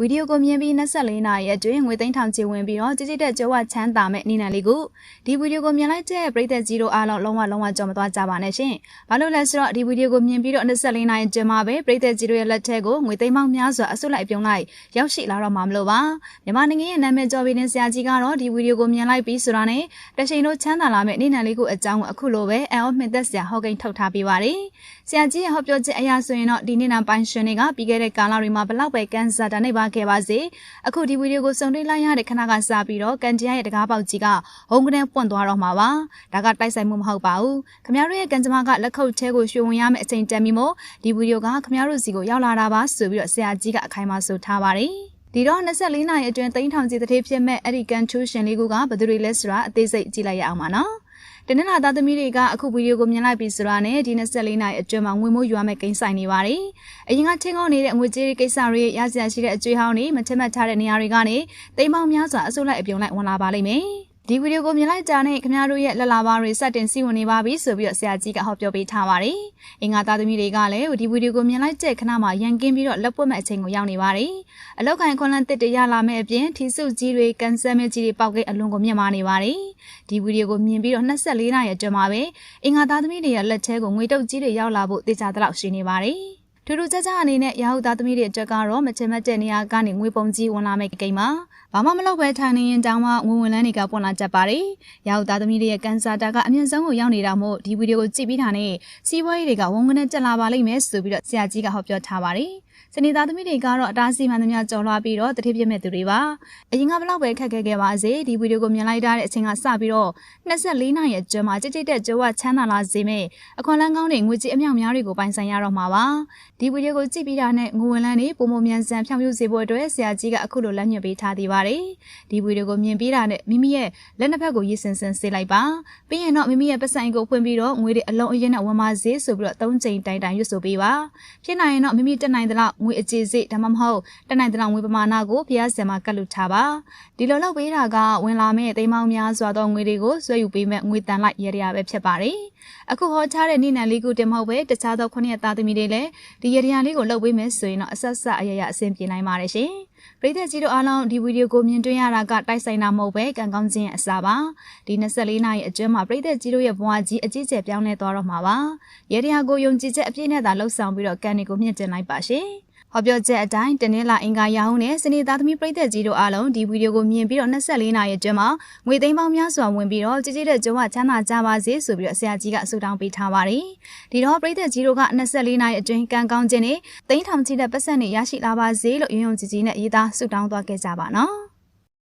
ဗီဒီယိုကိုမြင်ပြီး24နာရီအတွင်းငွေသိန်းထောင်ချီဝင်ပြီးတော့ကြည်ကြည်တဲ့ကြွားချမ်းသာမဲ့နေနံလေးကိုဒီဗီဒီယိုကိုမြင်လိုက်တဲ့ပရိသတ်ကြီးတို့အားလုံးလုံးဝကြော်မသွားကြပါနဲ့ရှင်။ဘာလို့လဲဆိုတော့ဒီဗီဒီယိုကိုမြင်ပြီးတော့24နာရီအတွင်းမှာပဲပရိသတ်ကြီးတို့ရဲ့လက်ထက်ကိုငွေသိန်းပေါင်းများစွာအစုလိုက်ပြုံလိုက်ရောက်ရှိလာတော့မှာမလို့ပါ။မြန်မာနိုင်ငံရဲ့နာမည်ကျော်ပြီးတဲ့ဆရာကြီးကတော့ဒီဗီဒီယိုကိုမြင်လိုက်ပြီးဆိုတာနဲ့တရှိန်တို့ချမ်းသာလာမဲ့နေနံလေးကိုအကြောင်းအခုလိုပဲအန်အော့မှင်သက်ဆရာဟောကိန်းထုတ်ထားပေးပါတယ်။ဆရာကြီးရဲ့ဟောပြောချက်အရာဆိုရင်တော့ဒီနေနံပိုင်ရှင်တွေကပြီးခဲ့တဲ့ကာလတွေမှာဘလောက်ပဲကန်ဆာတာနေပါခဲ့ပါစေ။အခုဒီဗီဒီယိုကိုစုံတွေ့လိုက်ရတဲ့ခဏကစပြီးတော့ကန်တရားရဲ့တကားပေါက်ကြီးကဟုံးကနေပွန့်သွားတော့မှာပါဒါကတိုက်ဆိုင်မှုမဟုတ်ပါဘူးခင်ဗျားတို့ရဲ့ကန်ကြမကလက်ခုပ်ထဲကိုရွှေဝင်ရမယ့်အချိန်တန်ပြီးမို့ဒီဗီဒီယိုကခင်ဗျားတို့စီကိုရောက်လာတာပါဆိုပြီးတော့ဆရာကြီးကအခိုင်အမာဆိုထားပါတယ်ဒီတော့24နာရီအတွင်းသိန်းထောင်ကြီးတစ်ထေးဖြစ်မဲ့အဲ့ဒီကန်ထူးရှင်လေးကဘယ်သူတွေလဲဆိုတာအသေးစိတ်ကြည့်လိုက်ရအောင်ပါနော်တနင်္လာသားသမီးတွေကအခုဗီဒီယိုကိုမြင်လိုက်ပြီးဆိုတာနဲ့ဒီ24နာရီအတွင်းမှာငွေမိုးယူရမယ့်ကိန်းဆိုင်နေပါတယ်။အရင်ကချင်းကောင်းနေတဲ့ငွေကြေးကိစ္စတွေရစရာရှိတဲ့အကျွေးဟောင်းတွေမထက်မှတ်ထားတဲ့နေရာတွေကနေတိမ်ပေါင်းများစွာအစုလိုက်အပြုံလိုက်ဝင်လာပါလိမ့်မယ်။ဒီဗီဒီယိုကိုမြင်လိုက်ကြတဲ့ခင်ဗျားတို့ရဲ့လက်လာပါတွေစတင်စီးဝင်နေပါပြီဆိုပြီးတော့ဆရာကြီးကဟောပြောပေးထားပါတယ်။အင်္ဂါသားသမီးတွေကလည်းဒီဗီဒီယိုကိုမြင်လိုက်တဲ့ခဏမှာရန်ကင်းပြီးတော့လက်ပွက်မဲ့အချိန်ကိုရောက်နေပါတယ်။အလောက်ကန်ခွန်လန်းတစ်တရလာမဲ့အပြင်ထီစုကြီးတွေကန်ဆယ်မဲ့ကြီးတွေပေါက်ကိအလွန်ကိုမြင့်မာနေပါတယ်။ဒီဗီဒီယိုကိုမြင်ပြီးတော့24နာရီအတွင်းမှာပဲအင်္ဂါသားသမီးတွေရဲ့လက်ထဲကိုငွေတုပ်ကြီးတွေရောက်လာဖို့တေချာတလောက်ရှိနေပါတယ်။ထူးထူးခြားခြားအနေနဲ့ရာဟုသားသမီးတွေအတွက်ကတော့မချင်မတဲ့နေရာကနေငွေပုံကြီးဝင်လာမဲ့ကိန်းမှာဘာမှမလုပ်ပဲထိုင်နေရင်တောင်မှငွေဝင်လန်းတွေကပွင့်လာတတ်ပါတယ်။ရာဟုသားသမီးတွေရဲ့ကန်ဆာတာကအမြင့်ဆုံးကိုရောက်နေတာမို့ဒီဗီဒီယိုကိုကြည့်ပြီးတာနဲ့စီးပွားရေးတွေကဝန်ကနေတက်လာပါလိမ့်မယ်ဆိုပြီးတော့ဆရာကြီးကဟောပြောထားပါတယ်။စနေသားသမီးတွေကတော့အတားစီမှန်သမျှကြော်လွှားပြီးတော့တတိပြည့်မဲ့သူတွေပါအရင်ကဘလောက်ပဲခက်ခဲခဲ့ပါစေဒီဗီဒီယိုကိုမြင်လိုက်တဲ့အချိန်ကစပြီးတော့24နာရီအတွင်းမှာကြိတ်တဲ့ကြိုးဝချမ်းသာလာစေမဲ့အခွန်လန်းကောင်းတွေငွေကြေးအမြောက်များတွေကိုပိုင်ဆိုင်ရတော့မှာပါဒီဗီဒီယိုကိုကြည့်ပြီးတာနဲ့ငွေဝင်လန်းတွေပုံမမြန်ဆန်ဖြောင်းပြစေဖို့အတွက်ဆရာကြီးကအခုလိုလက်ညှိုးပေးထားသေးပါတယ်ဒီဗီဒီယိုကိုမြင်ပြီးတာနဲ့မိမိရဲ့လက်နှစ်ဖက်ကိုရည်စင်စင်ဆေးလိုက်ပါပြီးရင်တော့မိမိရဲ့ပတ်စံကိုဖွင့်ပြီးတော့ငွေတွေအလုံးအရင်နဲ့ဝင်ပါစေဆိုပြီးတော့3ချိန်တိုင်ရွတ်ဆိုပေးပါဖြစ်နိုင်ရင်တော့မိမိတက်နိုင်သလောက်ငွေအကျေစိဒါမှမဟုတ်တက်နိုင်တဲ့ငွေပမာဏကိုဖျားဆင်မှာကတ်လူထားပါဒီလိုလုပ်ပေးတာကဝင်လာမဲ့သိန်းပေါင်းများစွာသောငွေတွေကိုဆွဲယူပေးမဲ့ငွေတန်လိုက်ရရပဲဖြစ်ပါတယ်အခုဟောထားတဲ့နိနံလေးကိုတင်မဟုတ်ပဲတခြားသော9ရက်သားသမီးတွေလည်းဒီရရလေးကိုလုပ်ပေးမယ်ဆိုရင်တော့အဆက်ဆက်အရရအဆင်ပြေနိုင်ပါတယ်ရှင်ပရိသတ်ကြီးတို့အားလုံးဒီဗီဒီယိုကိုမြင်တွေ့ရတာကတိုက်ဆိုင်တာမဟုတ်ပဲကံကောင်းခြင်းရဲ့အစားပါဒီ24နာရီအတွင်းမှာပရိသတ်ကြီးတို့ရဲ့ဘဝကြီးအကြီးကျယ်ပြောင်းလဲသွားတော့မှာပါရရကိုယုံကြည်ချက်အပြည့်နဲ့သာလှုပ်ဆောင်ပြီးတော့ကံတွေကိုမြင့်တင်လိုက်ပါရှင်ဟောပြောချက်အတိုင်းတနင်္လာအင်္ဂါရာဟုနဲ့စနေသားသမီးပရိသတ်ကြီးတို့အားလုံးဒီဗီဒီယိုကိုမြင်ပြီးတော့24နာရီအတွင်းမှာငွေသိန်းပေါင်းများစွာဝင်ပြီးတော့ကြည်ကြည်တဲ့ကြွားချမ်းသာကြပါစေဆိုပြီးတော့ဆရာကြီးကဆုတောင်းပေးထားပါတယ်။ဒီတော့ပရိသတ်ကြီးတို့က24နာရီအတွင်းကံကောင်းခြင်းနဲ့သိန်းထောင်ချီတဲ့ပတ်စံတွေရရှိလာပါစေလို့ယုံကြည်နဲ့ရေးသားဆုတောင်းသွားခဲ့ကြပါနော်။